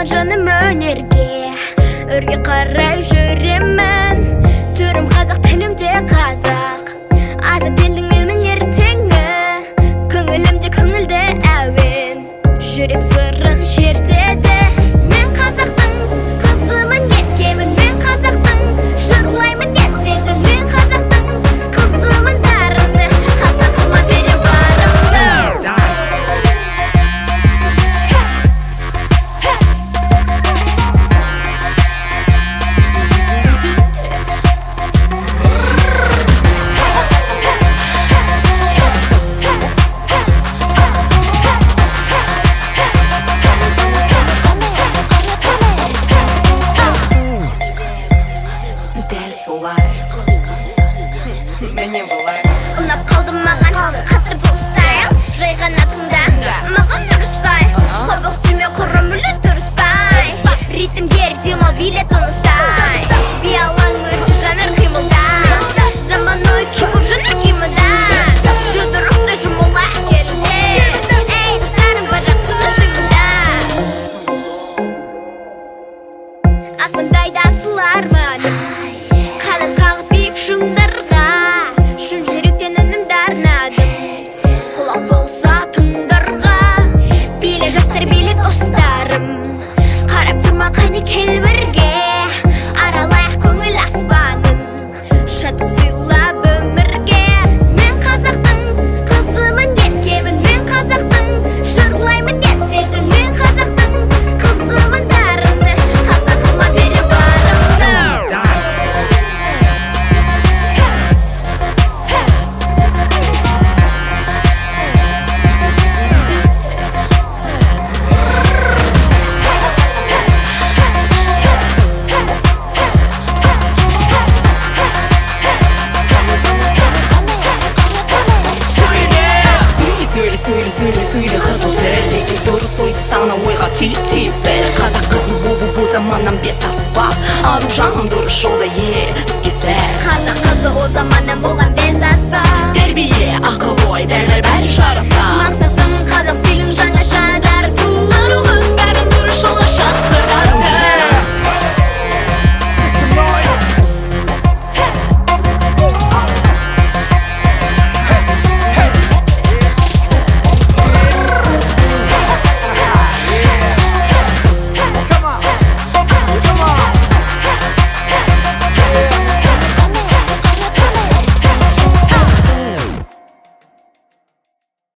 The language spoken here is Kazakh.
салған жаным өнерге, өрге қарай жүремін. Түрім қазақ, тілім де қазақ, азат елдің менің ертеңі. Көңілімде көңілді әуен, жүрек сырын шертеді. Мен қазақтың қызымын, еркемін, мен қазақтың жырлаймын ертеңі. Мен қазақтың қызымын, дарынды қазағыма берем барымды. Ұнап қалды маған қатты бұл стайл, жай ғана тыңда, маған дұрыспай. Қобық түйме құрым мүлі дұрыспай, ритмге демал биле тыныстай. Биялаң өрті жаныр қимылда, заманауи киіп жаныр киіміда. Жұдырықты жұмыла әкелінде, ей достарым бар жақсыны жиында. Аспандайда асылармын, қанат қағып биік шыңдарға, шын жүректен үнімді арнадым. Құлақ болса тыңдарға, биле жастар биле достарым. Қарап тұрма қане кел бірге, аралайық көңіл аспанын, шаттық сыйлап өмірге. Мен қазақтың қызымын, еркемін, мен қазақтың жырлаймын ертеңі. Мен қазақтың қызымын, дарынды қазағыма берем барымды. Сөйле қызыл тілде, дұрыс ойды сана ойға түйіп бәрі. Қазақ қызы бұл заманнан бес аспап, Аружан дұрыс жолда іске сәр. Қазақ қызы о заманнан болған